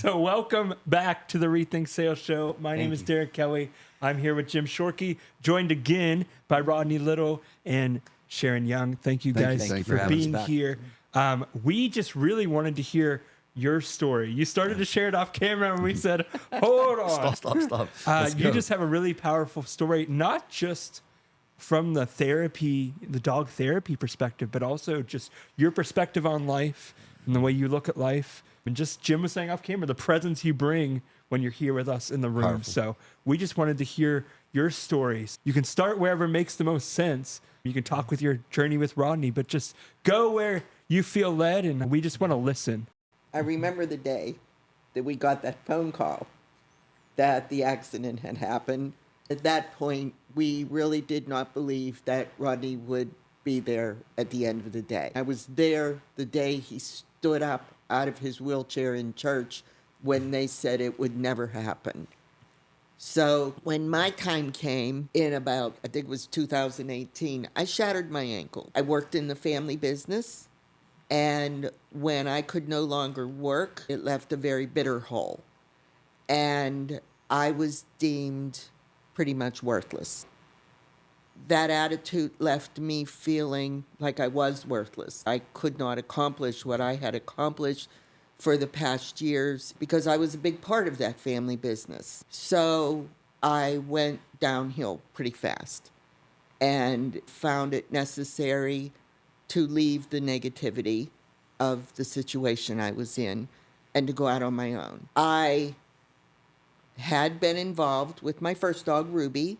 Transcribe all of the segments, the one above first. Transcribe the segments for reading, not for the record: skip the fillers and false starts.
So welcome back to the Rethink Sales Show. My name is Derek Kelly. I'm here with Jim Shorkey, joined again by Rodney Little and Sharon Young. Thank you guys for being here. We just really wanted to hear your story. You started to share it off camera and we said, hold on. Stop. You just have a really powerful story, not just from the dog therapy perspective, but also just your perspective on life and the way you look at life. And just Jim was saying off camera, the presence you bring when you're here with us in the room. Powerful. So we just wanted to hear your stories. You can start wherever makes the most sense. You can talk with your journey with Rodney, but just go where you feel led, and we just want to listen. I remember the day that we got that phone call that the accident had happened. At that point, we really did not believe that Rodney would be there at the end of the day. I was there the day he stood up out of his wheelchair in church when they said it would never happen. So when my time came in about, I think it was 2018, I shattered my ankle. I worked in the family business, and when I could no longer work, it left a very bitter hole. And I was deemed pretty much worthless. That attitude left me feeling like I was worthless. I could not accomplish what I had accomplished for the past years because I was a big part of that family business. So I went downhill pretty fast and found it necessary to leave the negativity of the situation I was in and to go out on my own. I had been involved with my first dog, Ruby,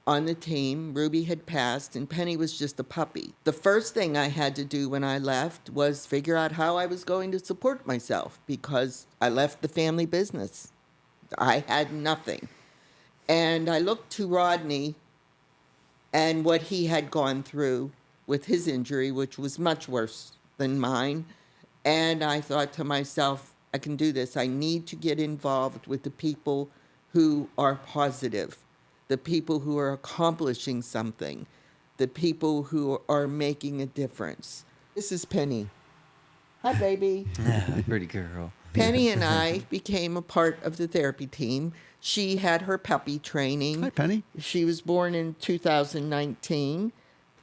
on the team. Ruby had passed, and Penny was just a puppy. The first thing I had to do when I left was figure out how I was going to support myself because I left the family business. I had nothing. And I looked to Rodney and what he had gone through with his injury, which was much worse than mine. And I thought to myself, I can do this. I need to get involved with the people who are positive, the people who are accomplishing something, the people who are making a difference. This is Penny. Hi, baby. Pretty girl. Penny and I became a part of the therapy team. She had her puppy training. Hi, Penny. She was born in 2019.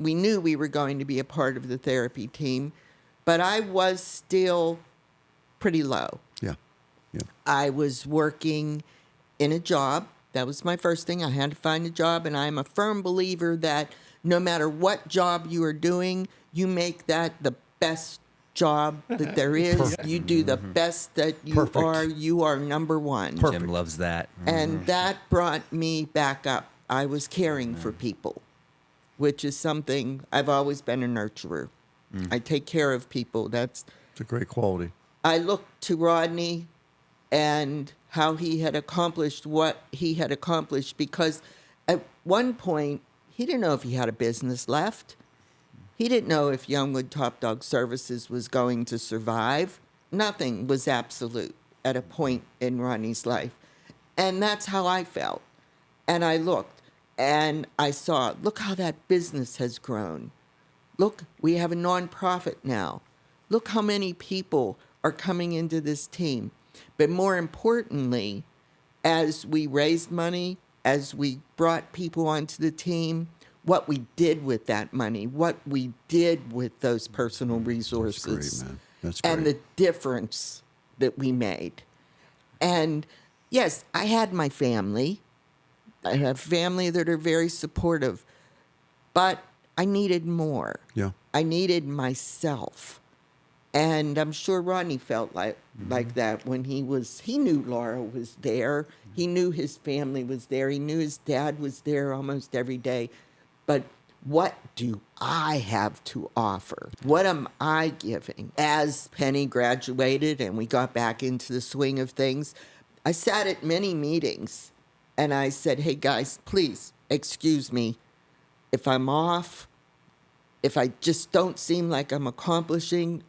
We knew we were going to be a part of the therapy team, but I was still pretty low. Yeah. I was working in a job. That was my first thing. I had to find a job, and I'm a firm believer that no matter what job you are doing, you make that the best job that there is. Perfect. You do the best that you are. You are number one. Perfect. Jim loves that. And that brought me back up. I was caring for people, which is something I've always been a nurturer. I take care of people. It's a great quality. I looked to Rodney and how he had accomplished what he had accomplished because at one point, he didn't know if he had a business left. He didn't know if Youngwood Top Dog Services was going to survive. Nothing was absolute at a point in Rodney's life. And that's how I felt. And I looked and I saw, look how that business has grown. Look, we have a nonprofit now. Look how many people are coming into this team. But more importantly, as we raised money, as we brought people onto the team, what we did with that money, what we did with those personal resources. That's great, man. That's great. And the difference that we made. And yes, I had my family. I have family that are very supportive, but I needed more. Yeah. I needed myself. And I'm sure Rodney felt like that when he knew Laura was there. He knew his family was there. He knew his dad was there almost every day. But what do I have to offer? What am I giving? As Penny graduated and we got back into the swing of things, I sat at many meetings and I said, hey guys, please excuse me if I'm off, if I just don't seem like I'm accomplishing.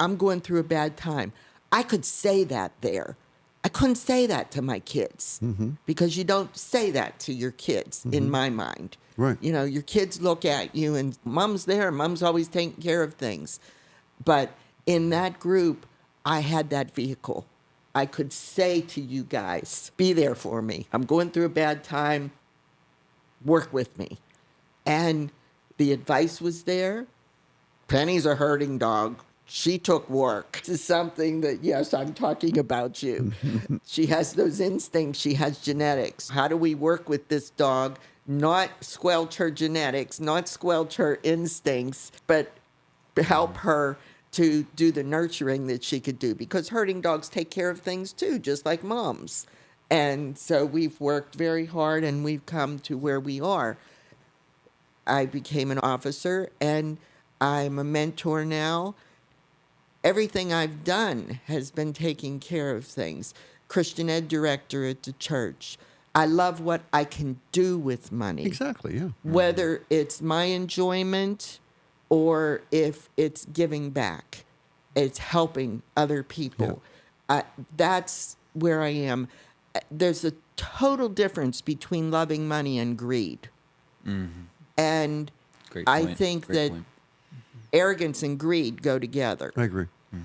I'm going through a bad time. I could say that there. I couldn't say that to my kids because you don't say that to your kids in my mind. Right. You know, your kids look at you and mom's there. Mom's always taking care of things. But in that group, I had that vehicle. I could say to you guys, be there for me. I'm going through a bad time. Work with me. And the advice was there. Penny's a herding dog. She took work. This is something that, yes, I'm talking about you. She has those instincts. She has genetics. How do we work with this dog? Not squelch her genetics, not squelch her instincts, but help her to do the nurturing that she could do. Because herding dogs take care of things too, just like moms. And so we've worked very hard and we've come to where we are. I became an officer and I'm a mentor now. Everything I've done has been taking care of things. Christian ed director at the church. I love what I can do with money. Exactly, yeah. Whether it's my enjoyment or if it's giving back. It's helping other people. That's where I am. There's a total difference between loving money and greed. Mm-hmm. And I think that arrogance and greed go together. I agree. Mm-hmm.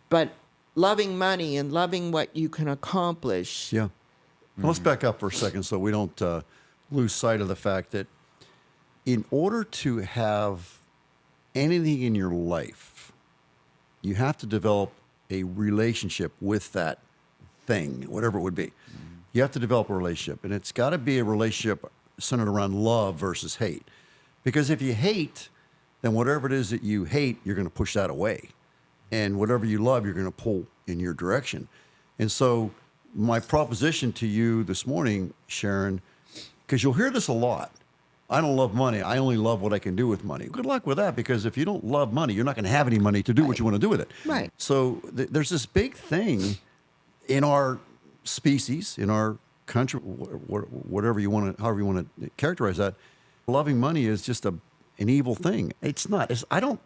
But loving money and loving what you can accomplish. Yeah. Well, let's back up for a second so we don't lose sight of the fact that in order to have anything in your life, you have to develop a relationship with that thing, whatever it would be. You have to develop a relationship, and it's got to be a relationship centered around love versus hate. Because if you hate, then whatever it is that you hate, you're going to push that away. And whatever you love, you're going to pull in your direction. And so my proposition to you this morning, Sharon, because you'll hear this a lot. I don't love money. I only love what I can do with money. Good luck with that, because if you don't love money, you're not going to have any money to do what you want to do with it. Right. So there's this big thing in our species, in our country, whatever you want to, however you want to characterize that. Loving money is just an evil thing. It's not. I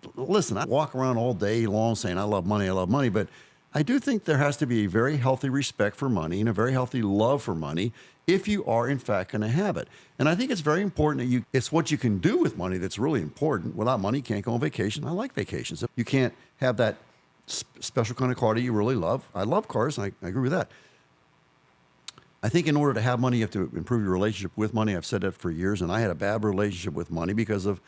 walk around all day long saying I love money, but I do think there has to be a very healthy respect for money and a very healthy love for money if you are in fact going to have it. And I think it's very important that it's what you can do with money that's really important. Without money, you can't go on vacation. I like vacations. You can't have that special kind of car that you really love. I love cars, and I agree with that. I think in order to have money, you have to improve your relationship with money. I've said that for years, and I had a bad relationship with money because of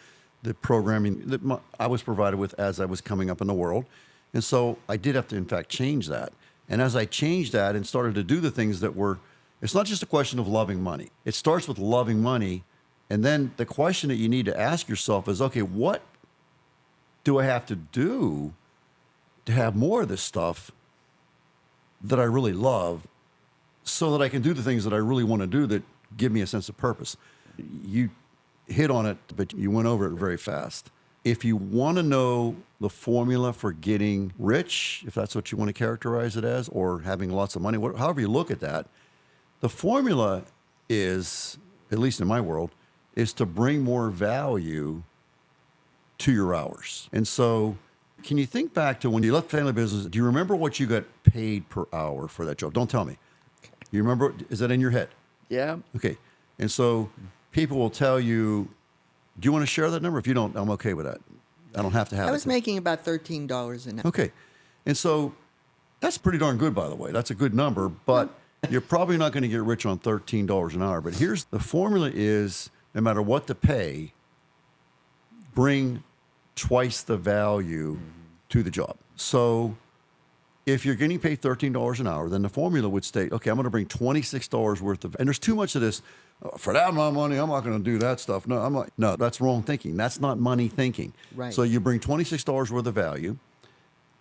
the programming that I was provided with as I was coming up in the world. And so I did have to, in fact, change that. And as I changed that and started to do the things that were, it's not just a question of loving money. It starts with loving money. And then the question that you need to ask yourself is, okay, what do I have to do to have more of this stuff that I really love, so that I can do the things that I really want to do that give me a sense of purpose? You hit on it, but you went over it very fast. If you want to know the formula for getting rich, if that's what you want to characterize it as, or having lots of money, however you look at that, the formula is, at least in my world, is to bring more value to your hours. And so can you think back to when you left family business? Do you remember what you got paid per hour for that job? Don't tell me. You remember? Is that in your head? Yeah. Okay. And so people will tell you, do you want to share that number? If you don't, I'm okay with that. I don't have to have it. I was making about $13 an hour. Okay. And so that's pretty darn good, by the way. That's a good number, but you're probably not going to get rich on $13 an hour. But here's the formula is, no matter what to pay, bring twice the value to the job. So if you're getting paid $13 an hour, then the formula would state, okay, I'm going to bring $26 worth of, and there's too much of this, for that amount of money, I'm not going to do that stuff. No, that's wrong thinking. That's not money thinking. Right. So you bring $26 worth of value,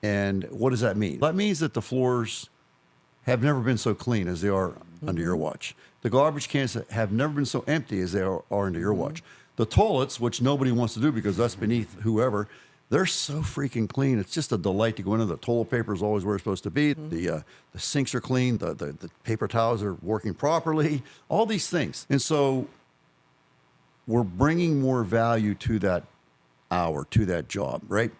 and what does that mean? That means that the floors have never been so clean as they are under your watch. The garbage cans have never been so empty as they are under your watch. The toilets, which nobody wants to do because that's beneath whoever, they're so freaking clean. It's just a delight to go into. The toilet paper is always where it's supposed to be. The sinks are clean. The paper towels are working properly. All these things. And so we're bringing more value to that hour, to that job, right?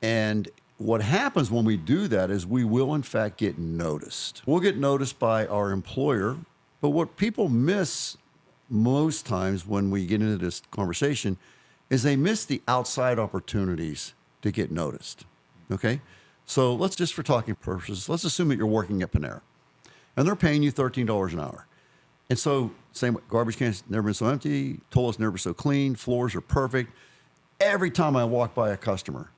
And what happens when we do that is we will, in fact, get noticed. We'll get noticed by our employer. But what people miss most times when we get into this conversation is they miss the outside opportunities to get noticed, okay? So let's just, for talking purposes, let's assume that you're working at Panera. and they're paying you $13 an hour. And so, same garbage cans never been so empty, toilets never so clean, floors are perfect. Every time I walk by a customer,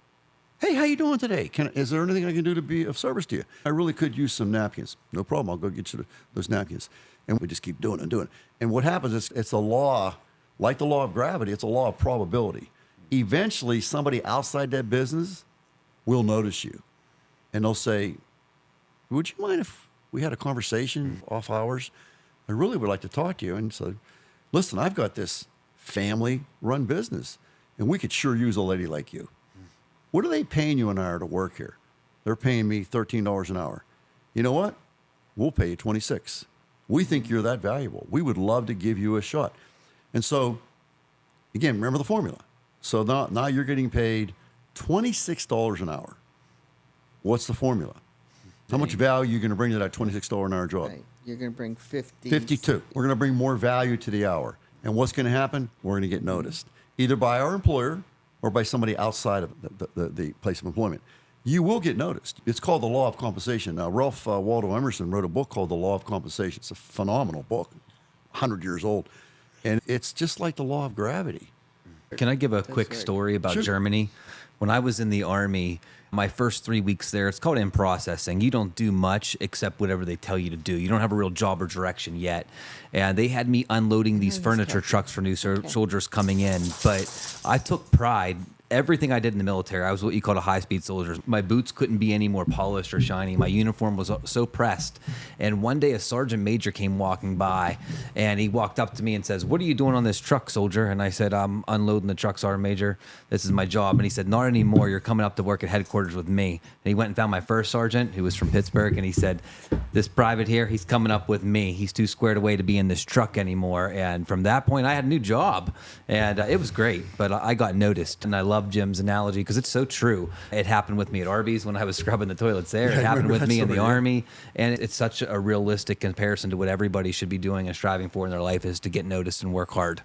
hey, how you doing today? Is there anything I can do to be of service to you? I really could use some napkins. No problem. I'll go get you those napkins. And we just keep doing it and doing it. And what happens is it's a law, like the law of gravity, it's a law of probability. Eventually, somebody outside that business will notice you. And they'll say, would you mind if we had a conversation off hours? I really would like to talk to you. And so, listen, I've got this family-run business, and we could sure use a lady like you. What are they paying you an hour to work here? They're paying me $13 an hour. You know what? We'll pay you $26. We think you're that valuable. We would love to give you a shot. And so, again, remember the formula. So now you're getting paid $26 an hour. What's the formula? How much value are you going to bring to that $26 an hour job? Right. You're going to bring 50. 52. We're going to bring more value to the hour. And what's going to happen? We're going to get noticed, either by our employer or by somebody outside of the place of employment. You will get noticed. It's called the law of compensation. Now, Ralph Waldo Emerson wrote a book called The Law of Compensation. It's a phenomenal book, 100 years old. And it's just like the law of gravity. Can I give a quick story about Sure. Germany? When I was in the Army, my first 3 weeks there, it's called in processing. You don't do much except whatever they tell you to do. You don't have a real job or direction yet. And they had me unloading these furniture trucks for new soldiers coming in. But I took pride. Everything I did in the military, I was what you call a high-speed soldier. My boots couldn't be any more polished or shiny. My uniform was so pressed. And one day a sergeant major came walking by, and he walked up to me and says, "What are you doing on this truck, soldier?" And I said, "I'm unloading the truck, sergeant major. This is my job." And he said, "Not anymore. You're coming up to work at headquarters with me." And he went and found my first sergeant, who was from Pittsburgh, and he said, "This private here, he's coming up with me. He's too squared away to be in this truck anymore." And from that point, I had a new job, and it was great. But I got noticed, and I love Jim's analogy because it's so true. It happened with me at Arby's when I was scrubbing the toilets there. It happened with me in the Army, and it's such a realistic comparison to what everybody should be doing and striving for in their life is to get noticed and work hard.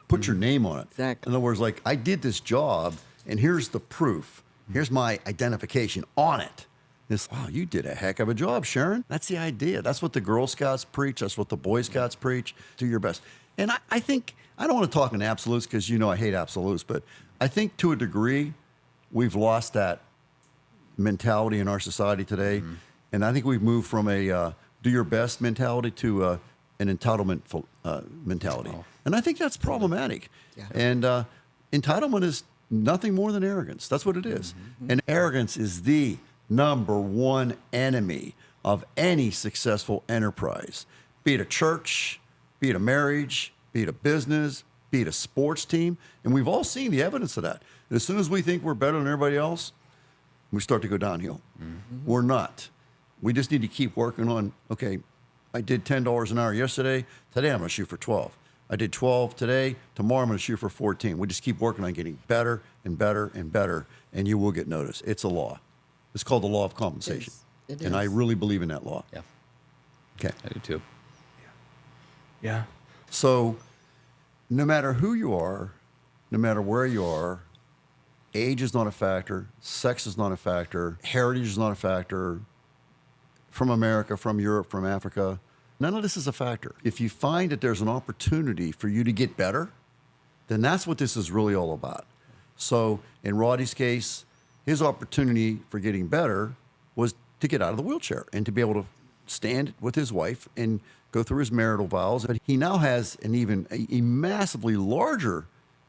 Put your name on it. Exactly. In other words, like, I did this job, and here's the proof. Here's my identification on it. This, wow, you did a heck of a job, Sharon. That's the idea. That's what the Girl Scouts preach. That's what the Boy Scouts preach. Do your best. And I think, I don't want to talk in absolutes because I hate absolutes, but I think to a degree, we've lost that mentality in our society today. Mm-hmm. And I think we've moved from a do your best mentality to an entitlement mentality. Oh. And I think that's problematic. Yeah. And entitlement is nothing more than arrogance. That's what it is. Mm-hmm. And arrogance is the number one enemy of any successful enterprise, be it a church, be it a marriage, be it a business, be it a sports team. And we've all seen the evidence of that. And as soon as we think we're better than everybody else, we start to go downhill. Mm-hmm. We're not. We just need to keep working on, okay, I did $10 an hour yesterday. Today I'm going to shoot for 12. I did 12 today. Tomorrow I'm going to shoot for 14. We just keep working on getting better and better and better, and you will get noticed. It's a law. It's called the law of compensation. It and is. I really believe in that law. Yeah. Okay. I do too. Yeah. So no matter who you are, no matter where you are, age is not a factor, sex is not a factor, heritage is not a factor, from America, from Europe, from Africa, none of this is a factor. If you find that there's an opportunity for you to get better, then that's what this is really all about. So in Rodney's case, his opportunity for getting better was to get out of the wheelchair and to be able to stand with his wife and go through his marital vows. But he now has a massively larger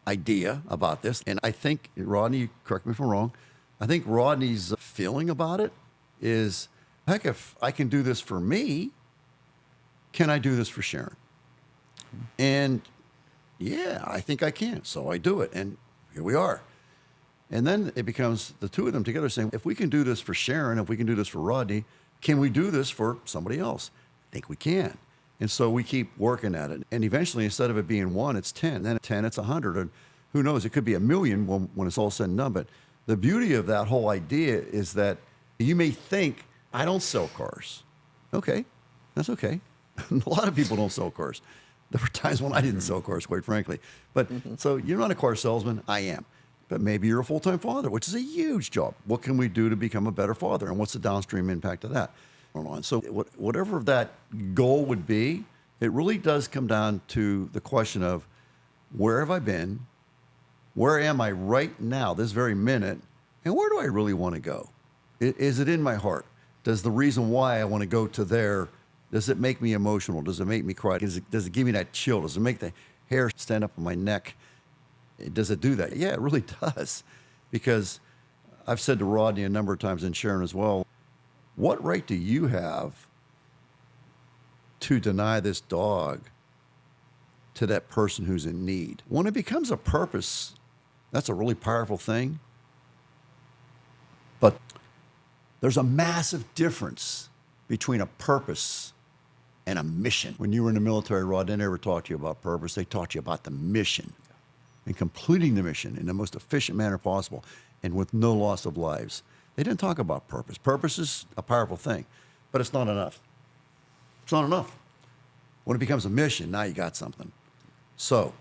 idea about this. And I think, Rodney, correct me if I'm wrong, I think Rodney's feeling about it is, heck, if I can do this for me, can I do this for Sharon? And yeah, I think I can. So I do it. And here we are. And then it becomes the two of them together saying, if we can do this for Sharon, if we can do this for Rodney, can we do this for somebody else? I think we can. And so we keep working at it. And eventually, instead of it being 1, it's 10. Then at 10, it's 100. And who knows, it could be 1,000,000 when it's all said and done. But the beauty of that whole idea is that you may think, I don't sell cars. Okay, that's okay. A lot of people don't sell cars. There were times when I didn't sell cars, quite frankly. But so you're not a car salesman. I am. But maybe you're a full-time father, which is a huge job. What can we do to become a better father? And what's the downstream impact of that? on. So whatever that goal would be, it really does come down to the question of where have I been? Where am I right now, this very minute? And where do I really want to go? Is it in my heart? Does the reason why I want to go to there, does it make me emotional? Does it make me cry? Does it give me that chill? Does it make the hair stand up on my neck? Does it do that? Yeah, it really does. Because I've said to Rodney a number of times, and Sharon as well, what right do you have to deny this dog to that person who's in need? When it becomes a purpose, that's a really powerful thing. But there's a massive difference between a purpose and a mission. When you were in the military, Rod, they never taught you about purpose. They taught you about the mission and completing the mission in the most efficient manner possible and with no loss of lives. They didn't talk about purpose. Purpose is a powerful thing, but it's not enough. It's not enough. When it becomes a mission, now you got something. So,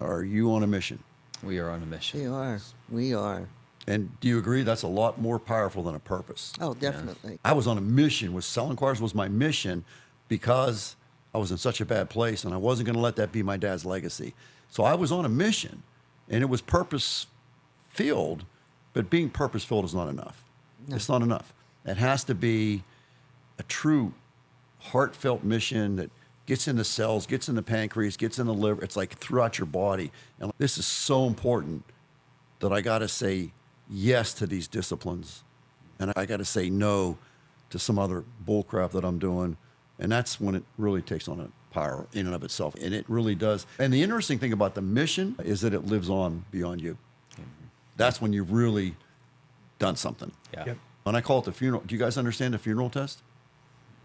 are you on a mission? We are on a mission. We are. We are. And do you agree that's a lot more powerful than a purpose? Oh, definitely. I was on a mission. With selling cars was my mission because I was in such a bad place and I wasn't going to let that be my dad's legacy. So I was on a mission and it was purpose-filled, but being purpose-filled is not enough. No. It's not enough. It has to be a true heartfelt mission that gets in the cells, gets in the pancreas, gets in the liver. It's like throughout your body. And this is so important that I got to say yes to these disciplines. And I got to say no to some other bullcrap that I'm doing. And that's when it really takes on a power in and of itself. And it really does. And the interesting thing about the mission is that it lives on beyond you. That's when you've really done something. Yeah. Yep. And I call it the funeral. Do you guys understand the funeral test?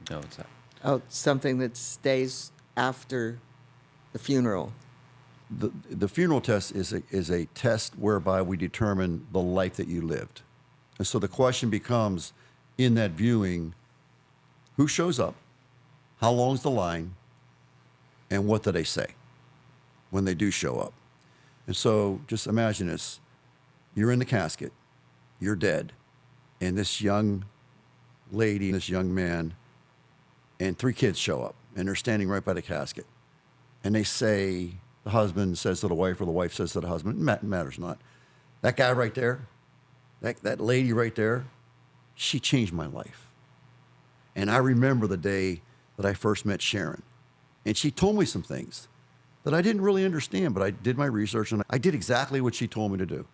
No, it's not. Oh, something that stays after the funeral. The funeral test is a test whereby we determine the life that you lived. And so the question becomes, in that viewing, who shows up, how long's the line, and what do they say when they do show up? And so just imagine this. You're in the casket, you're dead, and this young lady, this young man, and 3 kids show up, and they're standing right by the casket. And they say, the husband says to the wife, or the wife says to the husband, matters not. That guy right there, that lady right there, she changed my life. And I remember the day that I first met Sharon. And she told me some things that I didn't really understand, but I did my research and I did exactly what she told me to do.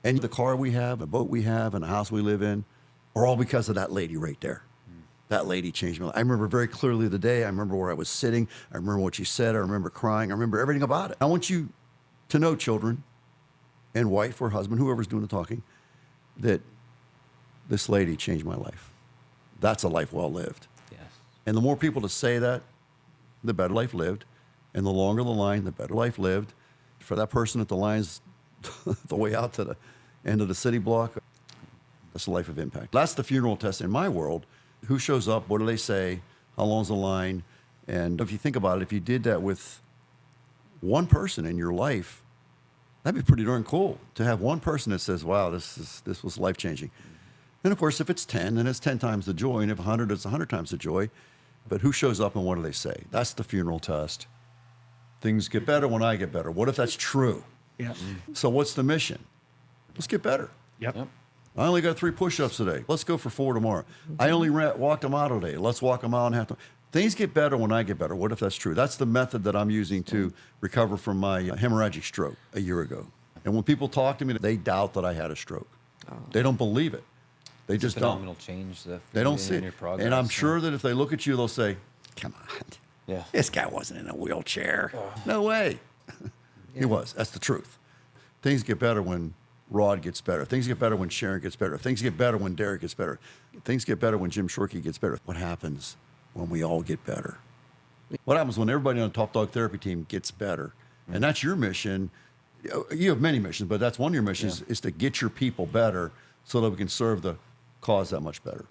And the car we have, the boat we have, and the house we live in are all because of that lady right there. That lady changed my life. I remember very clearly the day. I remember where I was sitting. I remember what she said. I remember crying. I remember everything about it. I want you to know, children and wife or husband, whoever's doing the talking, that this lady changed my life. That's a life well lived. Yes. And the more people to say that, the better life lived. And the longer the line, the better life lived. For that person at the line's the way out to the end of the city block, that's a life of impact. That's the funeral test in my world. Who shows up? What do they say? How long's the line? And if you think about it, if you did that with one person in your life, that'd be pretty darn cool to have one person that says, wow, this was life-changing. And of course, if it's 10, then it's 10 times the joy. And if 100, it's 100 times the joy. But who shows up and what do they say? That's the funeral test. Things get better when I get better. What if that's true? Yeah. So what's the mission? Let's get better. Yep. I only got 3 push-ups today. Let's go for 4 tomorrow. I only walked a mile today. Let's walk a mile and a half. Things get better when I get better. What if that's true? That's the method that I'm using to recover from my hemorrhagic stroke a year ago. And when people talk to me, they doubt that I had a stroke. They don't believe it. They just don't. Phenomenal change. They don't see your it. progress, And I'm sure that if they look at you, they'll say, come on. Yeah. This guy wasn't in a wheelchair. No way. He was. That's the truth. Things get better when Rod gets better. Things get better when Sharon gets better. Things get better when Derek gets better. Things get better when Jim Shorkey gets better. What happens when we all get better? What happens when everybody on the Top Dog Therapy team gets better? And that's your mission. You have many missions, but that's one of your missions is to get your people better so that we can serve the cause that much better.